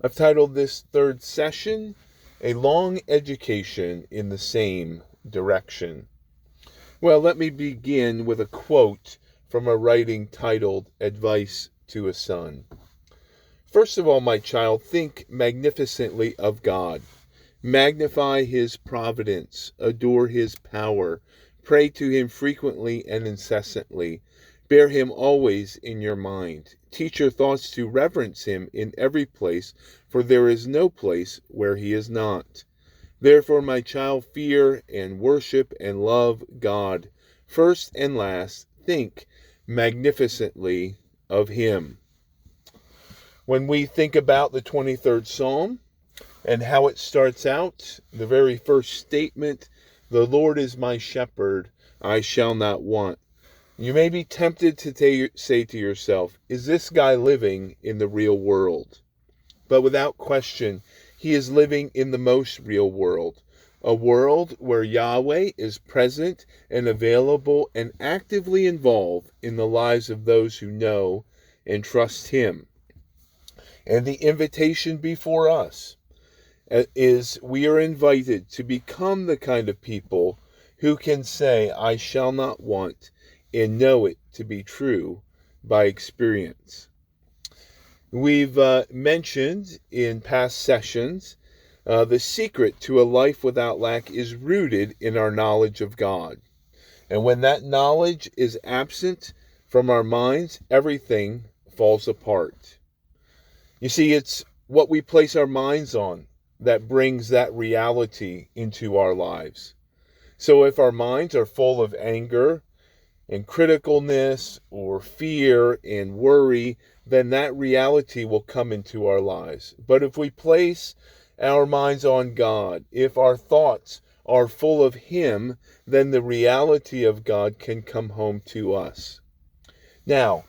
I've titled this third session, A Long Education in the Same Direction. Well, let me begin with a quote from a writing titled Advice to a Son. First of all, my child, think magnificently of God. Magnify his providence, adore his power, pray to him frequently and incessantly. Bear him always in your mind. Teach your thoughts to reverence him in every place, for there is no place where he is not. Therefore, my child, fear and worship and love God. First and last, think magnificently of him. When we think about the 23rd Psalm and how it starts out, the very first statement, the Lord is my shepherd, I shall not want. You may be tempted to say to yourself, is this guy living in the real world? But without question, he is living in the most real world, a world where Yahweh is present and available and actively involved in the lives of those who know and trust him. And the invitation before us is we are invited to become the kind of people who can say, I shall not want, and know it to be true by experience. We've mentioned in past sessions the secret to a life without lack is rooted in our knowledge of God. And when that knowledge is absent from our minds, everything falls apart. You see, it's what we place our minds on that brings that reality into our lives. So if our minds are full of anger and criticalness or fear and worry, then that reality will come into our lives. But if we place our minds on God, if our thoughts are full of him, then the reality of God can come home to us. Now,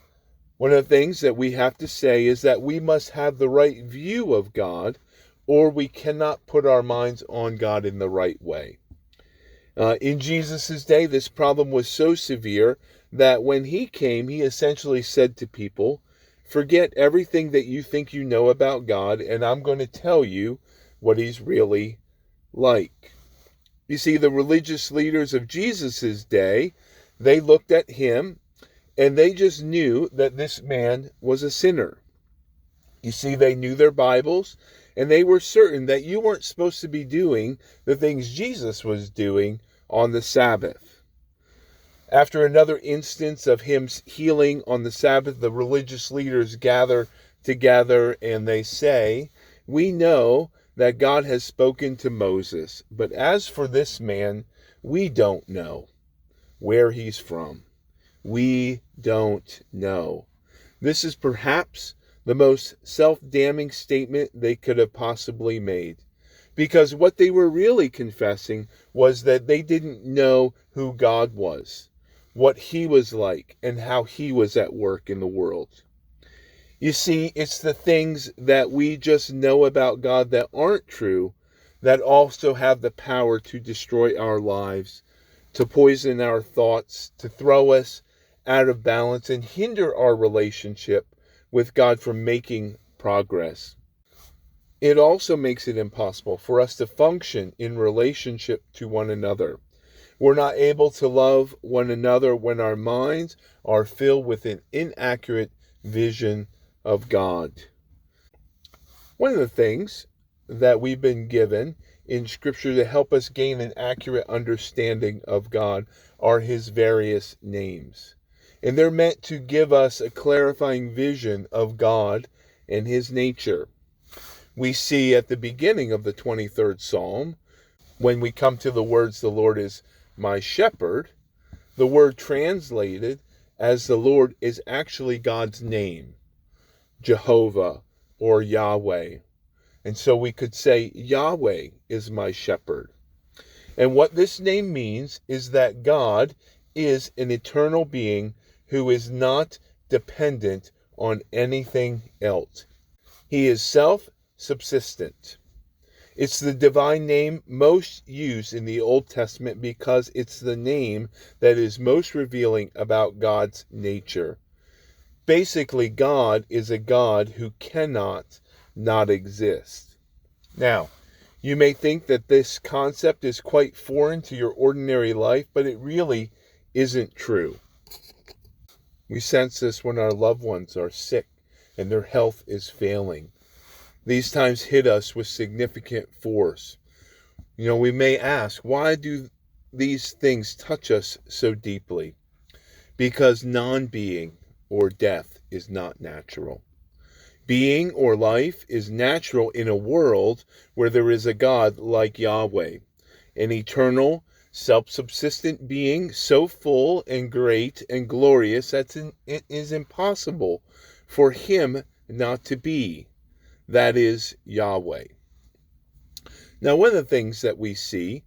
one of the things that we have to say is that we must have the right view of God, or we cannot put our minds on God in the right way. In Jesus' day, this problem was so severe that when he came, he essentially said to people, forget everything that you think you know about God, and I'm going to tell you what he's really like. You see, the religious leaders of Jesus' day, they looked at him and they just knew that this man was a sinner. You see, they knew their Bibles, and they were certain that you weren't supposed to be doing the things Jesus was doing on the Sabbath. After another instance of him healing on the Sabbath, the religious leaders gather together and they say, we know that God has spoken to Moses, but as for this man, we don't know where he's from. We don't know. This is perhaps the most self-damning statement they could have possibly made, because what they were really confessing was that they didn't know who God was, what he was like, and how he was at work in the world. You see, it's the things that we just know about God that aren't true that also have the power to destroy our lives, to poison our thoughts, to throw us out of balance and hinder our relationship with God from making progress. It also makes it impossible for us to function in relationship to one another. We're not able to love one another when our minds are filled with an inaccurate vision of God. One of the things that we've been given in Scripture to help us gain an accurate understanding of God are his various names. And they're meant to give us a clarifying vision of God and his nature. We see at the beginning of the 23rd Psalm, when we come to the words, the Lord is my shepherd, the word translated as the Lord is actually God's name, Jehovah or Yahweh. And so we could say Yahweh is my shepherd. And what this name means is that God is an eternal being who is not dependent on anything else. He is self-subsistent. It's the divine name most used in the Old Testament because it's the name that is most revealing about God's nature. Basically, God is a God who cannot not exist. Now, you may think that this concept is quite foreign to your ordinary life, but it really isn't true. We sense this when our loved ones are sick and their health is failing. These times hit us with significant force. We may ask, why do these things touch us so deeply? Because non-being or death is not natural. Being or life is natural in a world where there is a God like Yahweh, an eternal, self-subsistent being so full and great and glorious that it is impossible for him not to be. That is Yahweh. Now, one of the things that we see,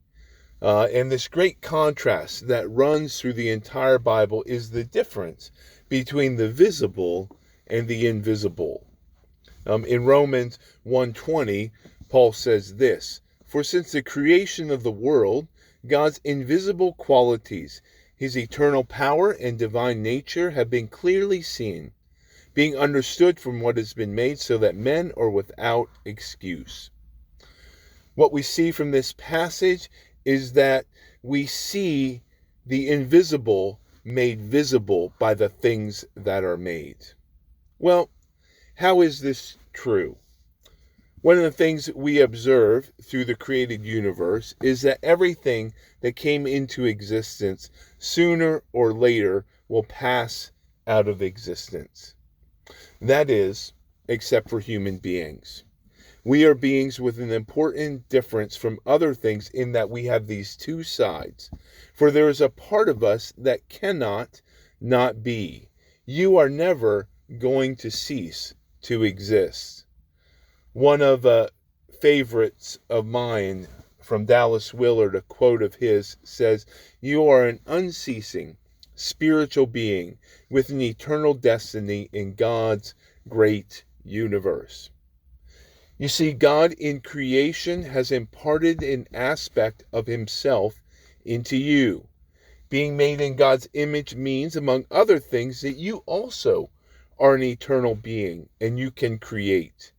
and this great contrast that runs through the entire Bible, is the difference between the visible and the invisible. In Romans 1:20, Paul says this, "For since the creation of the world, God's invisible qualities, his eternal power and divine nature have been clearly seen, being understood from what has been made, so that men are without excuse." What we see from this passage is that we see the invisible made visible by the things that are made. Well, how is this true? One of the things we observe through the created universe is that everything that came into existence sooner or later will pass out of existence. That is, except for human beings. We are beings with an important difference from other things in that we have these two sides. For there is a part of us that cannot not be. You are never going to cease to exist. One of the favorites of mine from Dallas Willard, a quote of his, says, "You are an unceasing spiritual being with an eternal destiny in God's great universe." You see, God in creation has imparted an aspect of himself into you. Being made in God's image means, among other things, that you also are an eternal being and you can create.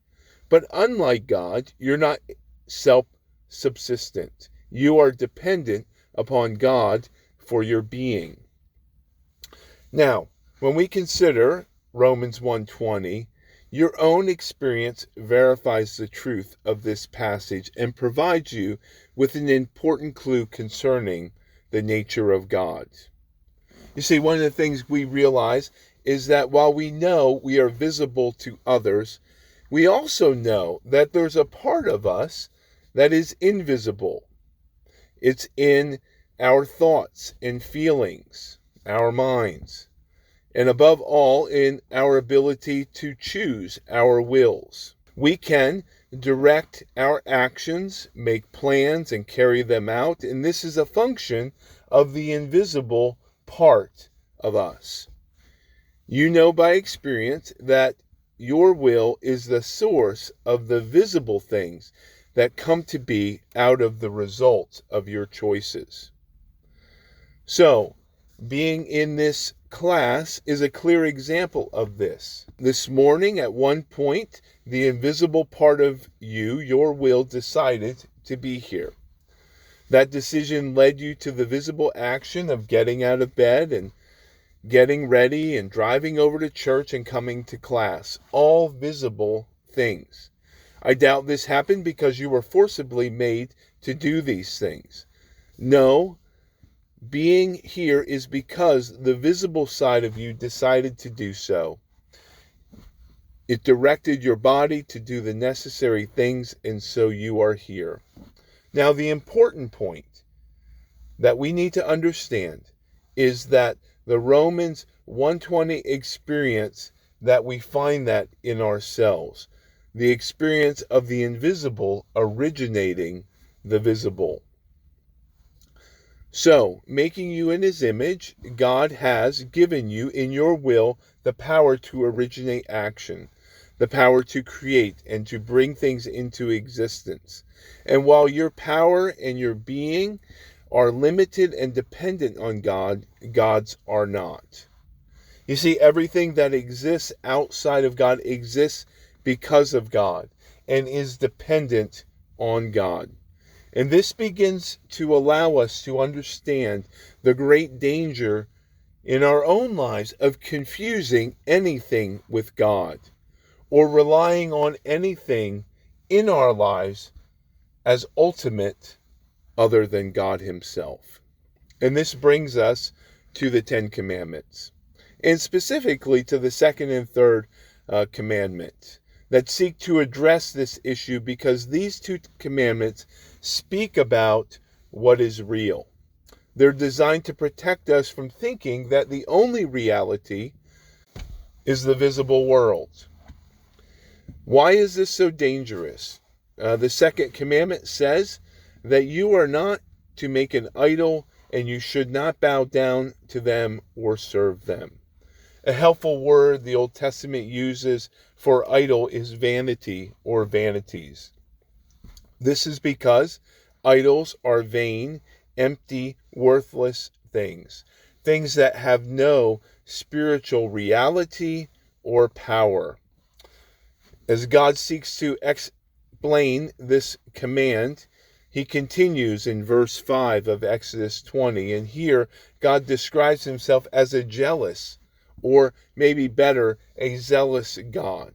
But unlike God, you're not self-subsistent. You are dependent upon God for your being. Now, when we consider Romans 1:20, your own experience verifies the truth of this passage and provides you with an important clue concerning the nature of God. You see, one of the things we realize is that while we know we are visible to others, we also know that there's a part of us that is invisible. It's in our thoughts and feelings, our minds, and above all, in our ability to choose our wills. We can direct our actions, make plans, and carry them out, and this is a function of the invisible part of us. You know by experience that your will is the source of the visible things that come to be out of the result of your choices. So, being in this class is a clear example of this. This morning, at one point, the invisible part of you, your will, decided to be here. That decision led you to the visible action of getting out of bed and getting ready and driving over to church and coming to class. All visible things. I doubt this happened because you were forcibly made to do these things. No, being here is because the visible side of you decided to do so. It directed your body to do the necessary things, and so you are here. Now, the important point that we need to understand is that the Romans 1:20 experience, that we find that in ourselves. The experience of the invisible originating the visible. So, making you in his image, God has given you in your will the power to originate action, the power to create and to bring things into existence. And while your power and your being are limited and dependent on God, God's are not. You see, everything that exists outside of God exists because of God and is dependent on God. And this begins to allow us to understand the great danger in our own lives of confusing anything with God or relying on anything in our lives as ultimate other than God Himself. And this brings us to the Ten Commandments, and specifically to the second and third commandment that seek to address this issue, because these two commandments speak about what is real. They're designed to protect us from thinking that the only reality is the visible world. Why is this so dangerous? The second commandment says that you are not to make an idol, and you should not bow down to them or serve them. A helpful word the Old Testament uses for idol is vanity or vanities. This is because idols are vain, empty, worthless things. Things that have no spiritual reality or power. As God seeks to explain this command, He continues in verse 5 of Exodus 20. And here, God describes Himself as a jealous, or maybe better, a zealous God.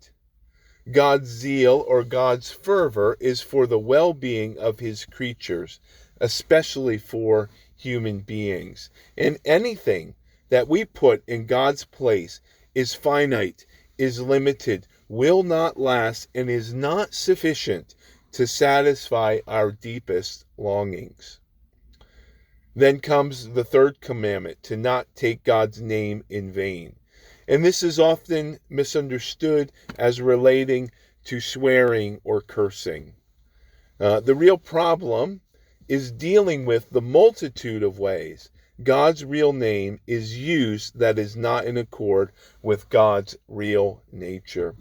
God's zeal or God's fervor is for the well-being of His creatures, especially for human beings. And anything that we put in God's place is finite, is limited, will not last, and is not sufficient to satisfy our deepest longings. Then comes the third commandment, to not take God's name in vain. And this is often misunderstood as relating to swearing or cursing. The real problem is dealing with the multitude of ways God's real name is used that is not in accord with God's real nature.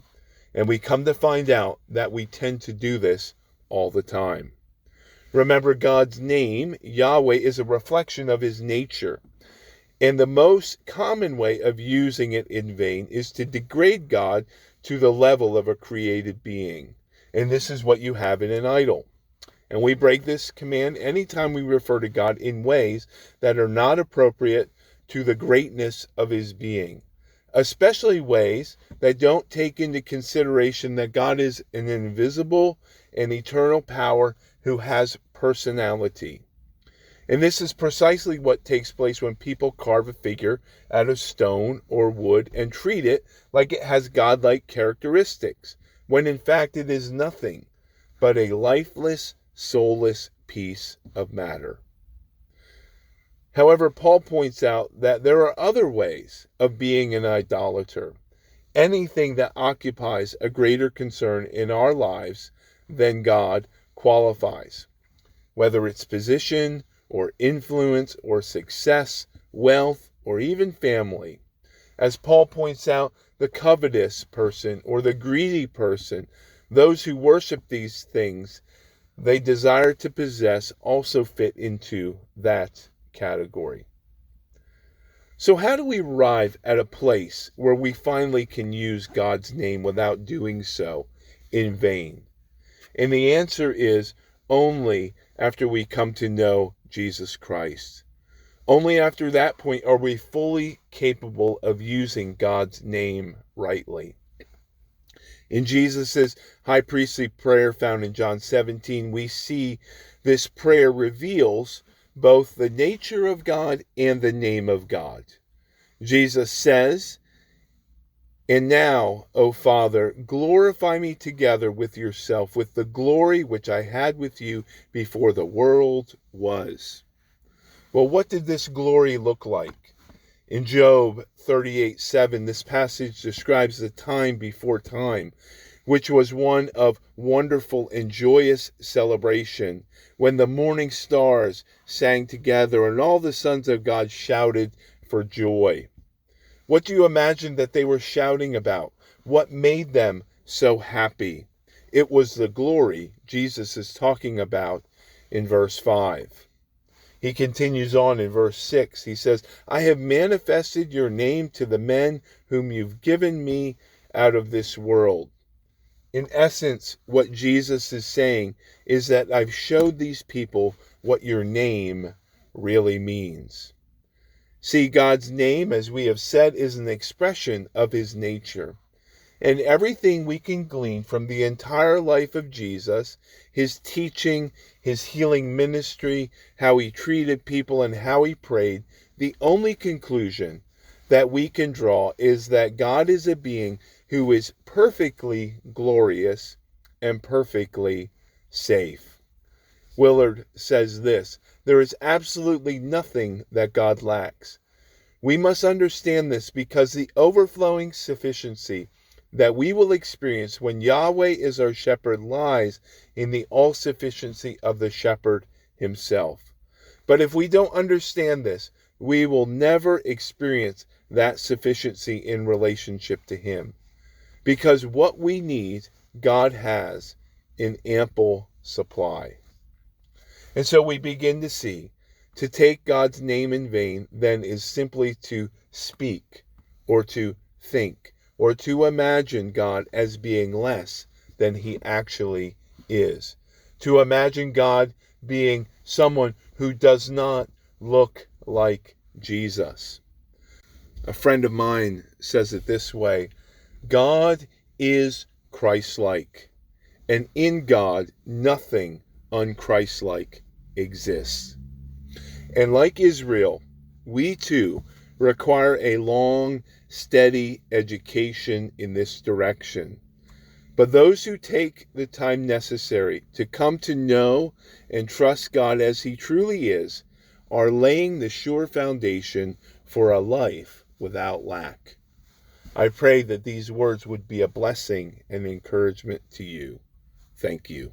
And we come to find out that we tend to do this all the time. Remember, God's name, Yahweh, is a reflection of His nature. And the most common way of using it in vain is to degrade God to the level of a created being. And this is what you have in an idol. And we break this command anytime we refer to God in ways that are not appropriate to the greatness of His being, especially ways that don't take into consideration that God is an invisible and eternal power who has personality. And this is precisely what takes place when people carve a figure out of stone or wood and treat it like it has godlike characteristics, when in fact it is nothing but a lifeless, soulless piece of matter. However, Paul points out that there are other ways of being an idolater. Anything that occupies a greater concern in our lives than God qualifies, whether it's position or influence or success, wealth, or even family. As Paul points out, the covetous person or the greedy person, those who worship these things they desire to possess, also fit into that category. So how do we arrive at a place where we finally can use God's name without doing so in vain? And the answer is only after we come to know Jesus Christ. Only after that point are we fully capable of using God's name rightly. In Jesus' high priestly prayer found in John 17, we see this prayer reveals both the nature of God and the name of God. Jesus says, "And now, O Father, glorify me together with yourself, with the glory which I had with you before the world was." Well, what did this glory look like? In Job 38:7, this passage describes the time before time, which was one of wonderful and joyous celebration, when the morning stars sang together and all the sons of God shouted for joy. What do you imagine that they were shouting about? What made them so happy? It was the glory Jesus is talking about in verse 5. He continues on in verse 6. He says, I have manifested your name to the men whom you've given me out of this world. In essence, what Jesus is saying is that I've showed these people what your name really means. See, God's name, as we have said, is an expression of his nature. And everything we can glean from the entire life of Jesus, his teaching, his healing ministry, how he treated people, and how he prayed, the only conclusion that we can draw is that God is a being who is perfectly glorious and perfectly safe. Willard says this, there is absolutely nothing that God lacks. We must understand this because the overflowing sufficiency that we will experience when Yahweh is our shepherd lies in the all-sufficiency of the shepherd himself. But if we don't understand this, we will never experience that sufficiency in relationship to him. Because what we need, God has in ample supply. And so we begin to see, to take God's name in vain then is simply to speak or to think or to imagine God as being less than he actually is. To imagine God being someone who does not look like Jesus. A friend of mine says it this way, God is Christ-like, and in God nothing unchristlike exists. And like Israel, we too require a long, steady education in this direction. But those who take the time necessary to come to know and trust God as he truly is are laying the sure foundation for a life without lack. I pray that these words would be a blessing and encouragement to you. Thank you.